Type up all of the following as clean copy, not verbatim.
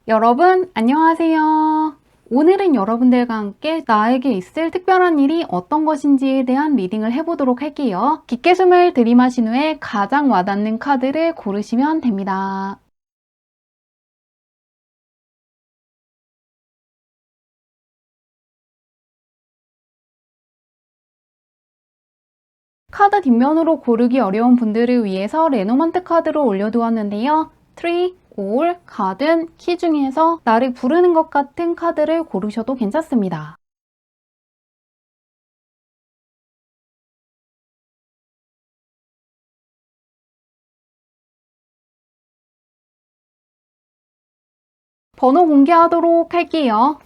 여러분, 안녕하세요. 오늘은 여러분들과 함께 나에게 있을 특별한 일이 어떤 것인지에 대한 리딩을 해보도록 할게요. 깊게 숨을 들이마신 후에 가장 와닿는 카드를 고르시면 됩니다. 카드 뒷면으로 고르기 어려운 분들을 위해서 레노먼트 카드로 올려두었는데요. 트리, 올, 가든, 키 중에서 나를 부르는 것 같은 카드를 고르셔도 괜찮습니다. 번호 공개하도록 할게요.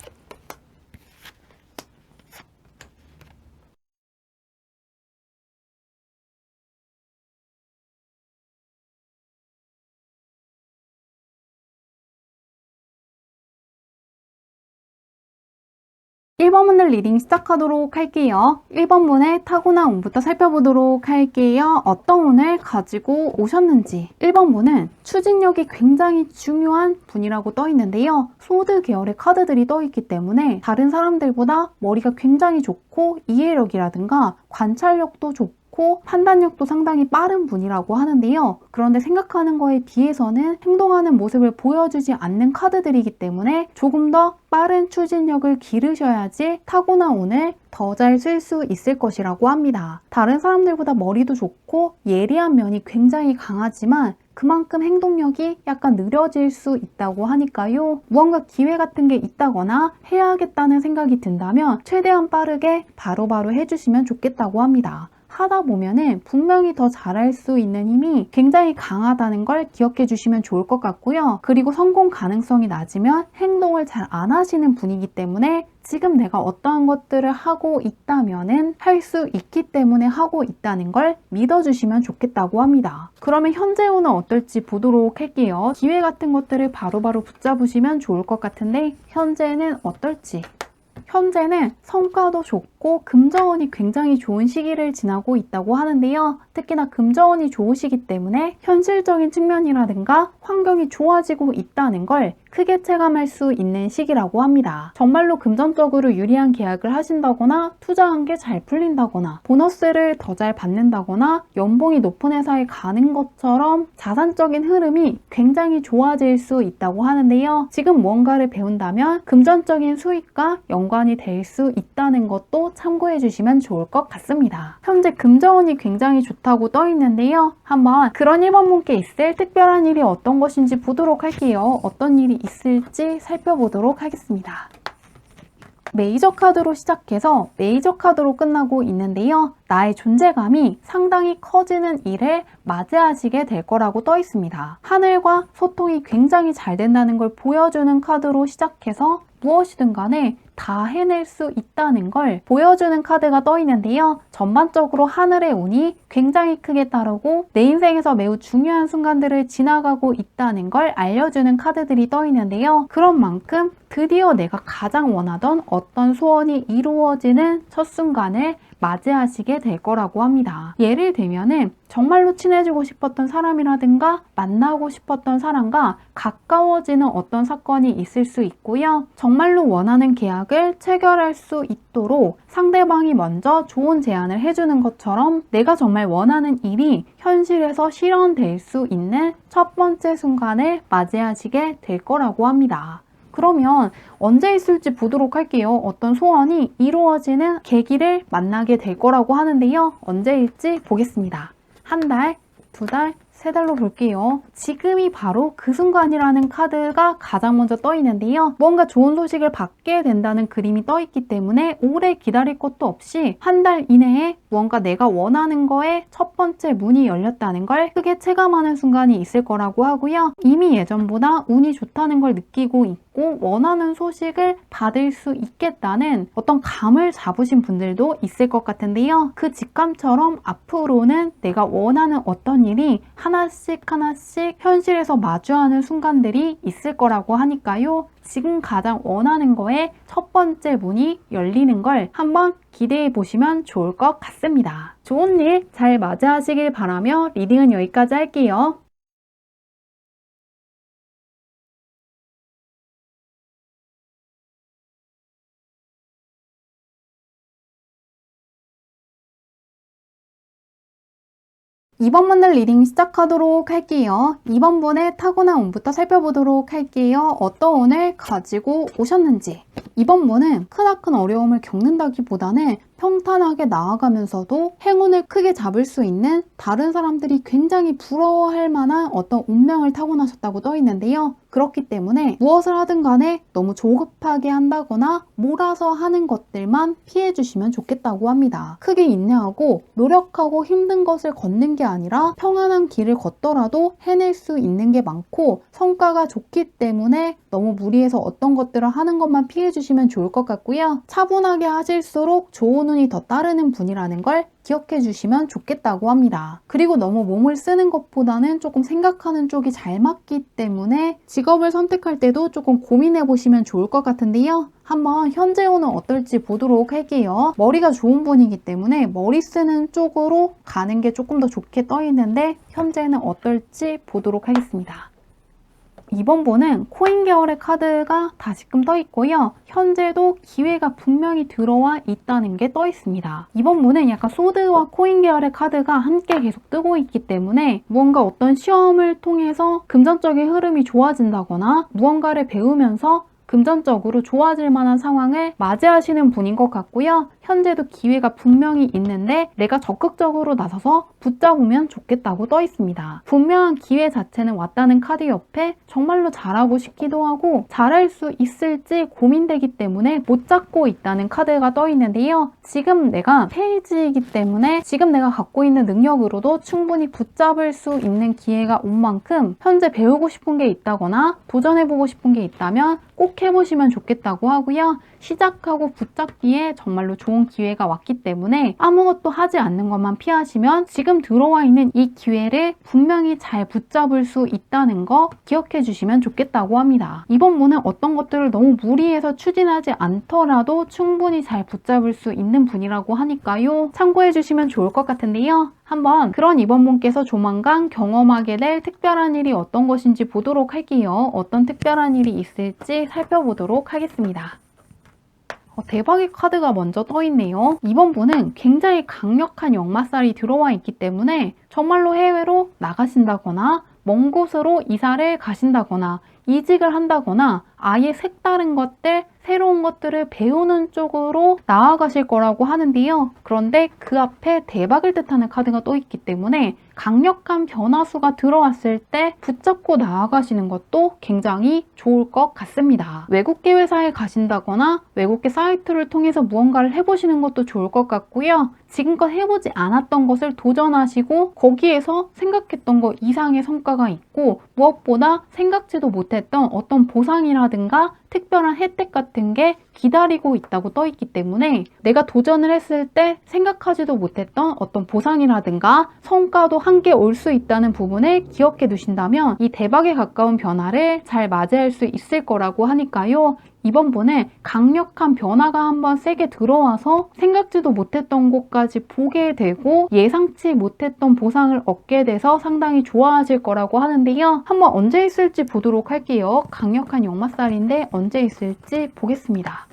1번 문을 리딩 시작하도록 할게요. 1번 문의 타고난 운부터 살펴보도록 할게요. 어떤 운을 가지고 오셨는지. 1번 문은 추진력이 굉장히 중요한 분이라고 떠 있는데요. 소드 계열의 카드들이 떠 있기 때문에 다른 사람들보다 머리가 굉장히 좋고 이해력이라든가 관찰력도 좋고 판단력도 상당히 빠른 분이라고 하는데요. 그런데 생각하는 거에 비해서는 행동하는 모습을 보여주지 않는 카드들이기 때문에 조금 더 빠른 추진력을 기르셔야지 타고난 운을 더 잘 쓸 수 있을 것이라고 합니다. 다른 사람들보다 머리도 좋고 예리한 면이 굉장히 강하지만 그만큼 행동력이 약간 느려질 수 있다고 하니까요. 무언가 기회 같은 게 있다거나 해야겠다는 생각이 든다면 최대한 빠르게 바로바로 해주시면 좋겠다고 합니다. 하다 보면은 분명히 더 잘할 수 있는 힘이 굉장히 강하다는 걸 기억해 주시면 좋을 것 같고요. 그리고 성공 가능성이 낮으면 행동을 잘 안 하시는 분이기 때문에 지금 내가 어떠한 것들을 하고 있다면은 할 수 있기 때문에 하고 있다는 걸 믿어주시면 좋겠다고 합니다. 그러면 현재 운은 어떨지 보도록 할게요. 기회 같은 것들을 바로바로 붙잡으시면 좋을 것 같은데 현재는 어떨지. 현재는 성과도 좋고 금전운이 굉장히 좋은 시기를 지나고 있다고 하는데요. 특히나 금전운이 좋으시기 때문에 현실적인 측면이라든가 환경이 좋아지고 있다는 걸 크게 체감할 수 있는 시기라고 합니다. 정말로 금전적으로 유리한 계약을 하신다거나 투자한 게 잘 풀린다거나 보너스를 더 잘 받는다거나 연봉이 높은 회사에 가는 것처럼 자산적인 흐름이 굉장히 좋아질 수 있다고 하는데요. 지금 무언가를 배운다면 금전적인 수익과 연관이 될 수 있다는 것도 참고해 주시면 좋을 것 같습니다. 현재 금전운이 굉장히 좋다고 떠 있는데요. 한번 그런 1번 분께 있을 특별한 일이 어떤 것인지 보도록 할게요. 어떤 일이 있을지 살펴보도록 하겠습니다. 메이저 카드로 시작해서 메이저 카드로 끝나고 있는데요. 나의 존재감이 상당히 커지는 일을 맞이하시게 될 거라고 떠 있습니다. 하늘과 소통이 굉장히 잘 된다는 걸 보여주는 카드로 시작해서 무엇이든 간에 다 해낼 수 있다는 걸 보여주는 카드가 떠 있는데요. 전반적으로 하늘의 운이 굉장히 크게 따르고 내 인생에서 매우 중요한 순간들을 지나가고 있다는 걸 알려주는 카드들이 떠 있는데요. 그런 만큼 드디어 내가 가장 원하던 어떤 소원이 이루어지는 첫 순간을 맞이하시게 될 거라고 합니다. 예를 들면은 정말로 친해지고 싶었던 사람이라든가 만나고 싶었던 사람과 가까워지는 어떤 사건이 있을 수 있고요. 정말로 원하는 계약을 체결할 수 있도록 상대방이 먼저 좋은 제안을 해주는 것처럼 내가 정말 원하는 일이 현실에서 실현될 수 있는 첫 번째 순간을 맞이하시게 될 거라고 합니다. 그러면 언제 있을지 보도록 할게요. 어떤 소원이 이루어지는 계기를 만나게 될 거라고 하는데요. 언제일지 보겠습니다. 한 달, 두 달, 세 달로 볼게요. 지금이 바로 그 순간이라는 카드가 가장 먼저 떠 있는데요. 무언가 좋은 소식을 받게 된다는 그림이 떠 있기 때문에 오래 기다릴 것도 없이 한 달 이내에 무언가 내가 원하는 거에 첫 번째 문이 열렸다는 걸 크게 체감하는 순간이 있을 거라고 하고요. 이미 예전보다 운이 좋다는 걸 느끼고 있고 원하는 소식을 받을 수 있겠다는 어떤 감을 잡으신 분들도 있을 것 같은데요. 그 직감처럼 앞으로는 내가 원하는 어떤 일이 하나씩 현실에서 마주하는 순간들이 있을 거라고 하니까요. 지금 가장 원하는 거에 첫 번째 문이 열리는 걸 한번 기대해 보시면 좋을 것 같습니다. 좋은 일 잘 맞이하시길 바라며 리딩은 여기까지 할게요. 2번 문제 리딩 시작하도록 할게요. 2번 분의 타고난 운부터 살펴보도록 할게요. 어떤 운을 가지고 오셨는지. 2번 분은 크나큰 어려움을 겪는다기보다는 평탄하게 나아가면서도 행운을 크게 잡을 수 있는 다른 사람들이 굉장히 부러워할 만한 어떤 운명을 타고나셨다고 떠 있는데요. 그렇기 때문에 무엇을 하든 간에 너무 조급하게 한다거나 몰아서 하는 것들만 피해 주시면 좋겠다고 합니다. 크게 인내하고 노력하고 힘든 것을 걷는 게 아니라 평안한 길을 걷더라도 해낼 수 있는 게 많고 성과가 좋기 때문에 너무 무리해서 어떤 것들을 하는 것만 피해 주시면 좋을 것 같고요. 차분하게 하실수록 좋은 운이 더 따르는 분이라는 걸 기억해 주시면 좋겠다고 합니다. 그리고 너무 몸을 쓰는 것보다는 조금 생각하는 쪽이 잘 맞기 때문에 직업을 선택할 때도 조금 고민해 보시면 좋을 것 같은데요. 한번 현재 운은 어떨지 보도록 할게요. 머리가 좋은 분이기 때문에 머리 쓰는 쪽으로 가는 게 조금 더 좋게 떠 있는데 현재는 어떨지 보도록 하겠습니다. 2번 번은 코인 계열의 카드가 다시금 떠 있고요. 현재도 기회가 분명히 들어와 있다는 게 떠 있습니다. 2번 번은 약간 소드와 코인 계열의 카드가 함께 계속 뜨고 있기 때문에 무언가 어떤 시험을 통해서 금전적인 흐름이 좋아진다거나 무언가를 배우면서 금전적으로 좋아질 만한 상황을 맞이하시는 분인 것 같고요. 현재도 기회가 분명히 있는데 내가 적극적으로 나서서 붙잡으면 좋겠다고 떠 있습니다. 분명한 기회 자체는 왔다는 카드 옆에 정말로 잘하고 싶기도 하고 잘할 수 있을지 고민되기 때문에 못 잡고 있다는 카드가 떠 있는데요. 지금 내가 페이지이기 때문에 지금 내가 갖고 있는 능력으로도 충분히 붙잡을 수 있는 기회가 온 만큼 현재 배우고 싶은 게 있다거나 도전해보고 싶은 게 있다면 꼭 해보시면 좋겠다고 하고요. 시작하고 붙잡기에 정말로 좋은 기회가 왔기 때문에 아무것도 하지 않는 것만 피하시면 지금 들어와 있는 이 기회를 분명히 잘 붙잡을 수 있다는 거 기억해 주시면 좋겠다고 합니다. 이번 분은 어떤 것들을 너무 무리해서 추진하지 않더라도 충분히 잘 붙잡을 수 있는 분이라고 하니까요. 참고해 주시면 좋을 것 같은데요. 한번 그런 이번 분께서 조만간 경험하게 될 특별한 일이 어떤 것인지 보도록 할게요. 어떤 특별한 일이 있을지 살펴보도록 하겠습니다. 대박의 카드가 먼저 떠 있네요. 이번 분은 굉장히 강력한 역마살이 들어와 있기 때문에 정말로 해외로 나가신다거나 먼 곳으로 이사를 가신다거나 이직을 한다거나 아예 색다른 것들, 새로운 것들을 배우는 쪽으로 나아가실 거라고 하는데요. 그런데 그 앞에 대박을 뜻하는 카드가 또 있기 때문에 강력한 변화수가 들어왔을 때 붙잡고 나아가시는 것도 굉장히 좋을 것 같습니다. 외국계 회사에 가신다거나 외국계 사이트를 통해서 무언가를 해보시는 것도 좋을 것 같고요. 지금껏 해보지 않았던 것을 도전하시고 거기에서 생각했던 것 이상의 성과가 있고 무엇보다 생각지도 못했던 어떤 보상이라든가 특별한 혜택 같은 게 기다리고 있다고 떠 있기 때문에 내가 도전을 했을 때 생각하지도 못했던 어떤 보상이라든가 성과도 함께 올 수 있다는 부분을 기억해 두신다면 이 대박에 가까운 변화를 잘 맞이할 수 있을 거라고 하니까요. 이번 분은 강력한 변화가 한번 세게 들어와서 생각지도 못했던 곳까지 보게 되고 예상치 못했던 보상을 얻게 돼서 상당히 좋아하실 거라고 하는데요. 한번 언제 있을지 보도록 할게요. 강력한 역마살인데 언제 있을지 보겠습니다.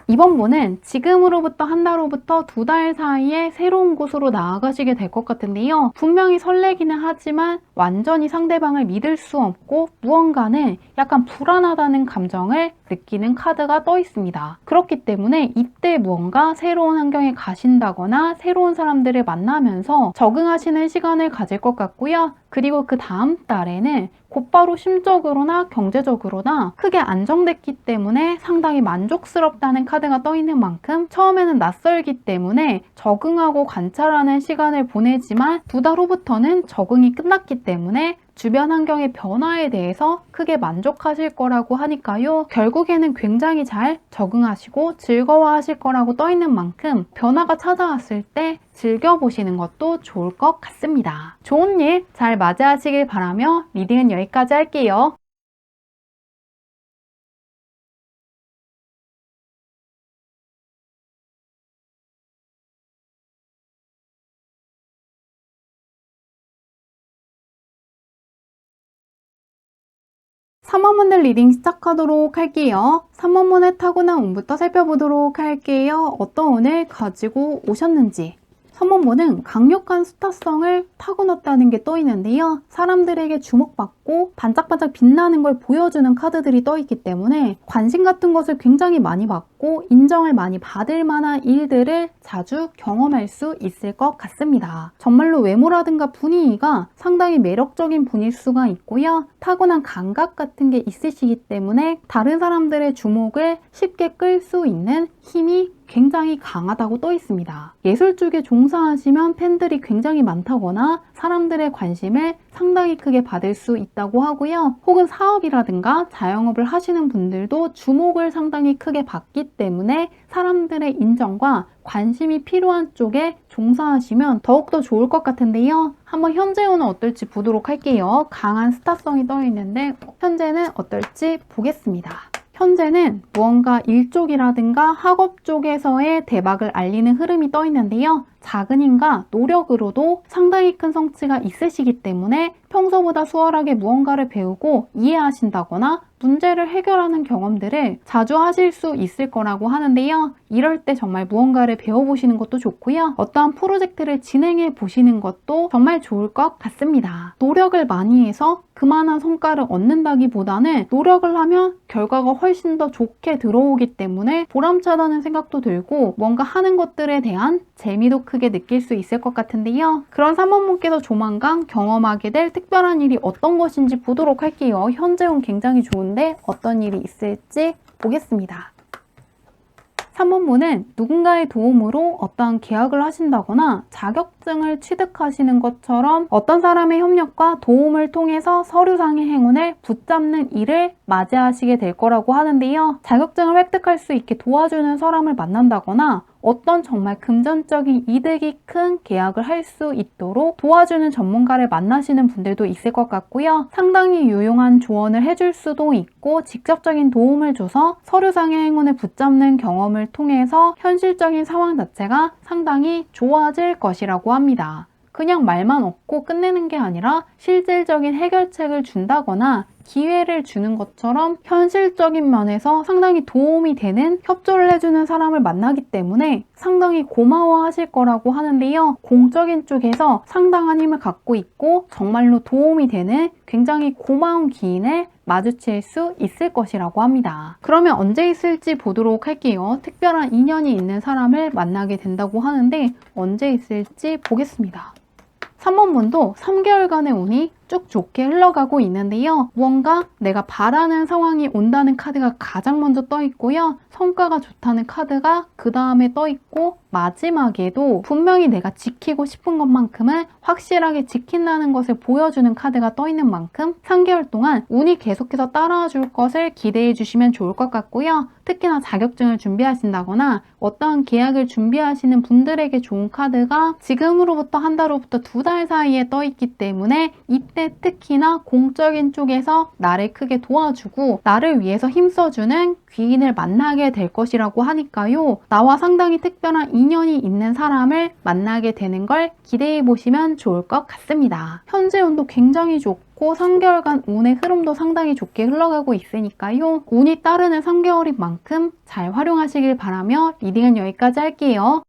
이번 분은 지금으로부터 한 달로부터 2달 사이에 새로운 곳으로 나아가시게 될 것 같은데요. 분명히 설레기는 하지만 완전히 상대방을 믿을 수 없고 무언가는 약간 불안하다는 감정을 느끼는 카드가 떠 있습니다. 그렇기 때문에 이때 무언가 새로운 환경에 가신다거나 새로운 사람들을 만나면서 적응하시는 시간을 가질 것 같고요. 그리고 그 다음 달에는 곧바로 심적으로나 경제적으로나 크게 안정됐기 때문에 상당히 만족스럽다는 카드가 떠 있는 만큼 처음에는 낯설기 때문에 적응하고 관찰하는 시간을 보내지만 2달 후부터는 적응이 끝났기 때문에 주변 환경의 변화에 대해서 크게 만족하실 거라고 하니까요. 결국에는 굉장히 잘 적응하시고 즐거워하실 거라고 떠 있는 만큼 변화가 찾아왔을 때 즐겨보시는 것도 좋을 것 같습니다. 좋은 일 잘 맞이하시길 바라며 리딩은 여기까지 할게요. 삼원문을 리딩 시작하도록 할게요. 3원문의 타고난 운부터 살펴보도록 할게요. 어떤 운을 가지고 오셨는지. 선문보는 강력한 스타성을 타고났다는 게 떠 있는데요. 사람들에게 주목받고 반짝반짝 빛나는 걸 보여주는 카드들이 떠 있기 때문에 관심 같은 것을 굉장히 많이 받고 인정을 많이 받을 만한 일들을 자주 경험할 수 있을 것 같습니다. 정말로 외모라든가 분위기가 상당히 매력적인 분일 수가 있고요. 타고난 감각 같은 게 있으시기 때문에 다른 사람들의 주목을 쉽게 끌 수 있는 힘이 굉장히 강하다고 떠 있습니다. 예술 쪽에 종사하시면 팬들이 굉장히 많다거나 사람들의 관심을 상당히 크게 받을 수 있다고 하고요. 혹은 사업이라든가 자영업을 하시는 분들도 주목을 상당히 크게 받기 때문에 사람들의 인정과 관심이 필요한 쪽에 종사하시면 더욱더 좋을 것 같은데요. 한번 현재 운은 어떨지 보도록 할게요. 강한 스타성이 떠 있는데 현재는 어떨지 보겠습니다. 현재는 무언가 일 쪽이라든가 학업 쪽에서의 대박을 알리는 흐름이 떠 있는데요. 작은 힘과 노력으로도 상당히 큰 성취가 있으시기 때문에 평소보다 수월하게 무언가를 배우고 이해하신다거나 문제를 해결하는 경험들을 자주 하실 수 있을 거라고 하는데요. 이럴 때 정말 무언가를 배워보시는 것도 좋고요. 어떠한 프로젝트를 진행해 보시는 것도 정말 좋을 것 같습니다. 노력을 많이 해서 그만한 성과를 얻는다기보다는 노력을 하면 결과가 훨씬 더 좋게 들어오기 때문에 보람차다는 생각도 들고 뭔가 하는 것들에 대한 재미도 크게 느낄 수 있을 것 같은데요. 그런 3번분께서 조만간 경험하게 될 특별한 일이 어떤 것인지 보도록 할게요. 현재 운 굉장히 좋은데 어떤 일이 있을지 보겠습니다. 3번분은 누군가의 도움으로 어떠한 계약을 하신다거나 자격증을 취득하시는 것처럼 어떤 사람의 협력과 도움을 통해서 서류상의 행운을 붙잡는 일을 맞이하시게 될 거라고 하는데요. 자격증을 획득할 수 있게 도와주는 사람을 만난다거나 어떤 정말 금전적인 이득이 큰 계약을 할 수 있도록 도와주는 전문가를 만나시는 분들도 있을 것 같고요. 상당히 유용한 조언을 해줄 수도 있고 직접적인 도움을 줘서 서류상의 행운을 붙잡는 경험을 통해서 현실적인 상황 자체가 상당히 좋아질 것이라고 합니다. 그냥 말만 얻고 끝내는 게 아니라 실질적인 해결책을 준다거나 기회를 주는 것처럼 현실적인 면에서 상당히 도움이 되는 협조를 해주는 사람을 만나기 때문에 상당히 고마워하실 거라고 하는데요. 공적인 쪽에서 상당한 힘을 갖고 있고 정말로 도움이 되는 굉장히 고마운 기인을 마주칠 수 있을 것이라고 합니다. 그러면 언제 있을지 보도록 할게요. 특별한 인연이 있는 사람을 만나게 된다고 하는데 언제 있을지 보겠습니다. 3번분도 3개월간의 운이 쭉 좋게 흘러가고 있는데요. 무언가 내가 바라는 상황이 온다는 카드가 가장 먼저 떠 있고요. 성과가 좋다는 카드가 그 다음에 떠 있고 마지막에도 분명히 내가 지키고 싶은 것만큼은 확실하게 지킨다는 것을 보여주는 카드가 떠 있는 만큼 3개월 동안 운이 계속해서 따라와 줄 것을 기대해 주시면 좋을 것 같고요. 특히나 자격증을 준비하신다거나 어떠한 계약을 준비하시는 분들에게 좋은 카드가 지금으로부터 한 달 후부터 2달 사이에 떠 있기 때문에 이때 특히나 공적인 쪽에서 나를 크게 도와주고 나를 위해서 힘써주는 귀인을 만나게 될 것이라고 하니까요. 나와 상당히 특별한 인연이 있는 사람을 만나게 되는 걸 기대해 보시면 좋을 것 같습니다. 현재 운도 굉장히 좋고 3개월간 운의 흐름도 상당히 좋게 흘러가고 있으니까요. 운이 따르는 3개월인 만큼 잘 활용하시길 바라며 리딩은 여기까지 할게요.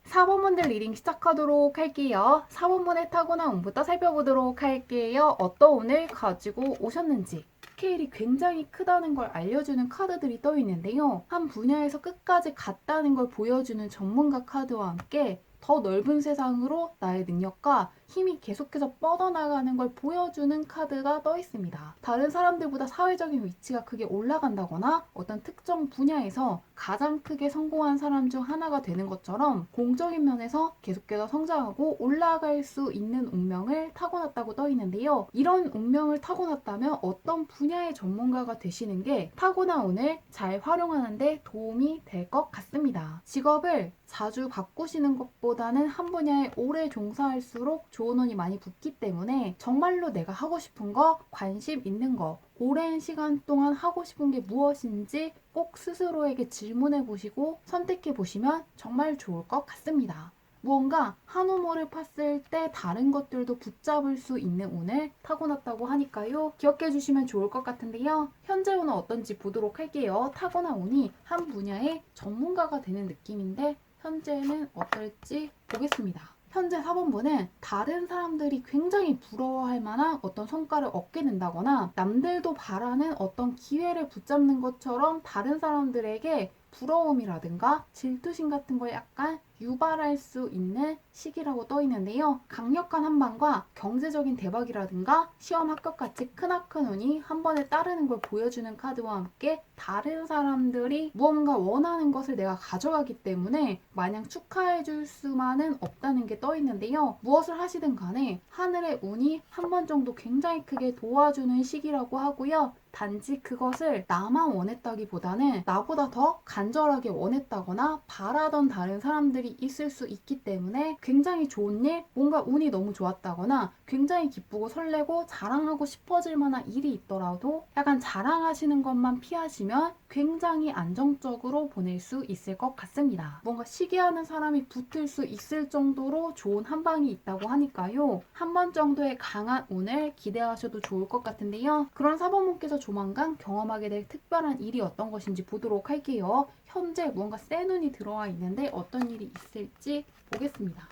4번분들 리딩 시작하도록 할게요. 4번분의 타고난 운부터 살펴보도록 할게요. 어떤 운을 가지고 오셨는지. 스케일이 굉장히 크다는 걸 알려주는 카드들이 떠 있는데요. 한 분야에서 끝까지 갔다는 걸 보여주는 전문가 카드와 함께 더 넓은 세상으로 나의 능력과 힘이 계속해서 뻗어나가는 걸 보여주는 카드가 떠 있습니다. 다른 사람들보다 사회적인 위치가 크게 올라간다거나 어떤 특정 분야에서 가장 크게 성공한 사람 중 하나가 되는 것처럼 공적인 면에서 계속해서 성장하고 올라갈 수 있는 운명을 타고났다고 떠 있는데요. 이런 운명을 타고났다면 어떤 분야의 전문가가 되시는 게 타고난 운을 잘 활용하는 데 도움이 될 것 같습니다. 직업을 자주 바꾸시는 것보다는 한 분야에 오래 종사할수록 좋은 운이 많이 붙기 때문에 정말로 내가 하고 싶은 거, 관심 있는 거, 오랜 시간 동안 하고 싶은 게 무엇인지 꼭 스스로에게 질문해 보시고 선택해 보시면 정말 좋을 것 같습니다. 무언가 한 우물을 팠을 때 다른 것들도 붙잡을 수 있는 운을 타고났다고 하니까요. 기억해 주시면 좋을 것 같은데요. 현재 운은 어떤지 보도록 할게요. 타고난 운이 한 분야의 전문가가 되는 느낌인데 현재는 어떨지 보겠습니다. 현재 4번분은 다른 사람들이 굉장히 부러워할 만한 어떤 성과를 얻게 된다거나 남들도 바라는 어떤 기회를 붙잡는 것처럼 다른 사람들에게 부러움이라든가 질투심 같은 걸 약간 유발할 수 있는 시기라고 떠 있는데요. 강력한 한방과 경제적인 대박이라든가 시험 합격같이 크나큰 운이 한 번에 따르는 걸 보여주는 카드와 함께 다른 사람들이 무언가 원하는 것을 내가 가져가기 때문에 마냥 축하해 줄 수만은 없다는 게 떠 있는데요. 무엇을 하시든 간에 하늘의 운이 한 번 정도 굉장히 크게 도와주는 시기라고 하고요. 단지 그것을 나만 원했다기보다는 나보다 더 간절하게 원했다거나 바라던 다른 사람들이 있을 수 있기 때문에 굉장히 좋은 일, 뭔가 운이 너무 좋았다거나 굉장히 기쁘고 설레고 자랑하고 싶어질 만한 일이 있더라도 약간 자랑하시는 것만 피하시면 굉장히 안정적으로 보낼 수 있을 것 같습니다. 뭔가 시기하는 사람이 붙을 수 있을 정도로 좋은 한방이 있다고 하니까요. 한 번 정도의 강한 운을 기대하셔도 좋을 것 같은데요. 그런 사범분께서 조만간 경험하게 될 특별한 일이 어떤 것인지 보도록 할게요. 현재 무언가 센 운이 들어와 있는데 어떤 일이 있을지 보겠습니다.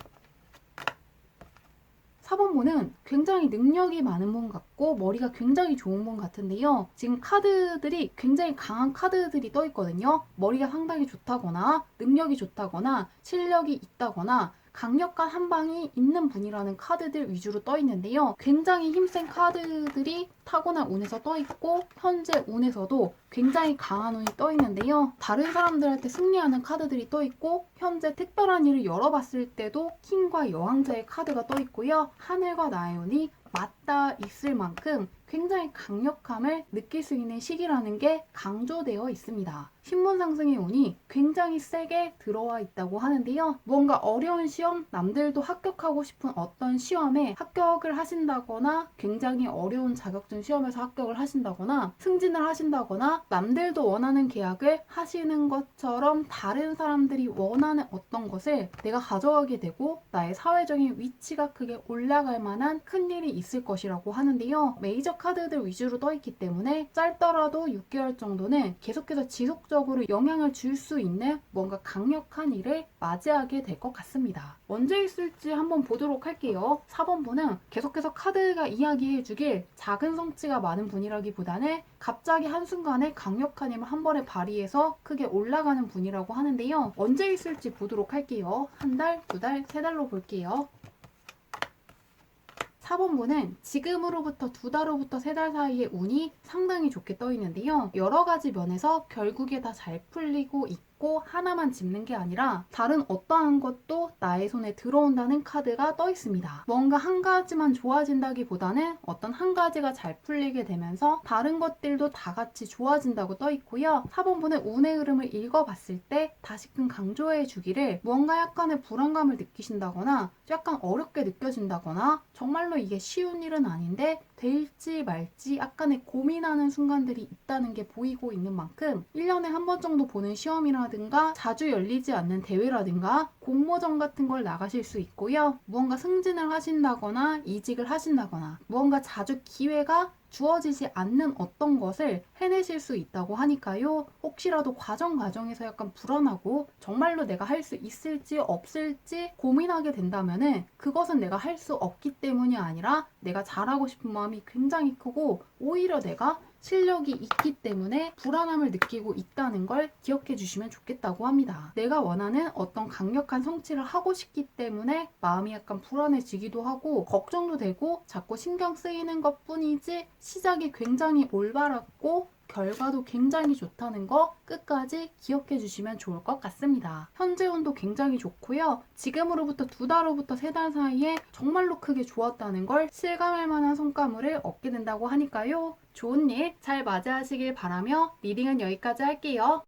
4번분은 굉장히 능력이 많은 분 같고 머리가 굉장히 좋은 분 같은데요. 지금 카드들이 굉장히 강한 카드들이 떠 있거든요. 머리가 상당히 좋다거나 능력이 좋다거나 실력이 있다거나 강력한 한방이 있는 분이라는 카드들 위주로 떠 있는데요. 굉장히 힘센 카드들이 타고난 운에서 떠 있고 현재 운에서도 굉장히 강한 운이 떠 있는데요. 다른 사람들한테 승리하는 카드들이 떠 있고 현재 특별한 일을 열어봤을 때도 킹과 여왕자의 카드가 떠 있고요. 하늘과 나의 운이 맞닿아 있을 만큼 굉장히 강력함을 느낄 수 있는 시기라는 게 강조되어 있습니다. 신분 상승의 운이 굉장히 세게 들어와 있다고 하는데요. 무언가 어려운 시험, 남들도 합격하고 싶은 어떤 시험에 합격을 하신다거나 굉장히 어려운 자격증 시험에서 합격을 하신다거나 승진을 하신다거나 남들도 원하는 계약을 하시는 것처럼 다른 사람들이 원하는 어떤 것을 내가 가져가게 되고 나의 사회적인 위치가 크게 올라갈 만한 큰 일이 있을 것이라고 하는데요. 메이저 카드들 위주로 떠 있기 때문에 짧더라도 6개월 정도는 계속해서 지속적으로 영향을 줄 수 있는 뭔가 강력한 일을 맞이하게 될 것 같습니다. 언제 있을지 한번 보도록 할게요. 4번분은 계속해서 카드가 이야기해 주길 작은 성취가 많은 분이라기보다는 갑자기 한순간에 강력한 힘을 한 번에 발휘해서 크게 올라가는 분이라고 하는데요. 언제 있을지 보도록 할게요. 한 달, 두 달, 세 달로 볼게요. 4번분은 지금으로부터 두 달 후부터 세 달 사이에 운이 상당히 좋게 떠 있는데요. 여러 가지 면에서 결국에 다 잘 풀리고 있고 하나만 짚는 게 아니라 다른 어떠한 것도 나의 손에 들어온다는 카드가 떠 있습니다. 뭔가 한 가지만 좋아진다기보다는 어떤 한 가지가 잘 풀리게 되면서 다른 것들도 다 같이 좋아진다고 떠 있고요. 4번분은 운의 흐름을 읽어봤을 때 다시금 강조해 주기를 무언가 약간의 불안감을 느끼신다거나 약간 어렵게 느껴진다거나 정말로 이게 쉬운 일은 아닌데 될지 말지 약간의 고민하는 순간들이 있다는 게 보이고 있는 만큼 1년에 한 번 정도 보는 시험이라든가 자주 열리지 않는 대회라든가 공모전 같은 걸 나가실 수 있고요. 무언가 승진을 하신다거나 이직을 하신다거나 무언가 자주 기회가 주어지지 않는 어떤 것을 해내실 수 있다고 하니까요. 혹시라도 과정에서 약간 불안하고 정말로 내가 할 수 있을지 없을지 고민하게 된다면은 그것은 내가 할 수 없기 때문이 아니라 내가 잘하고 싶은 마음이 굉장히 크고 오히려 내가 실력이 있기 때문에 불안함을 느끼고 있다는 걸 기억해 주시면 좋겠다고 합니다. 내가 원하는 어떤 강력한 성취를 하고 싶기 때문에 마음이 약간 불안해지기도 하고 걱정도 되고 자꾸 신경 쓰이는 것 뿐이지 시작이 굉장히 올바랐고 결과도 굉장히 좋다는 거 끝까지 기억해 주시면 좋을 것 같습니다. 현재 운도 굉장히 좋고요. 지금으로부터 두 달 후부터 세 달 사이에 정말로 크게 좋았다는 걸 실감할 만한 성과물을 얻게 된다고 하니까요. 좋은 일 잘 맞이하시길 바라며 리딩은 여기까지 할게요.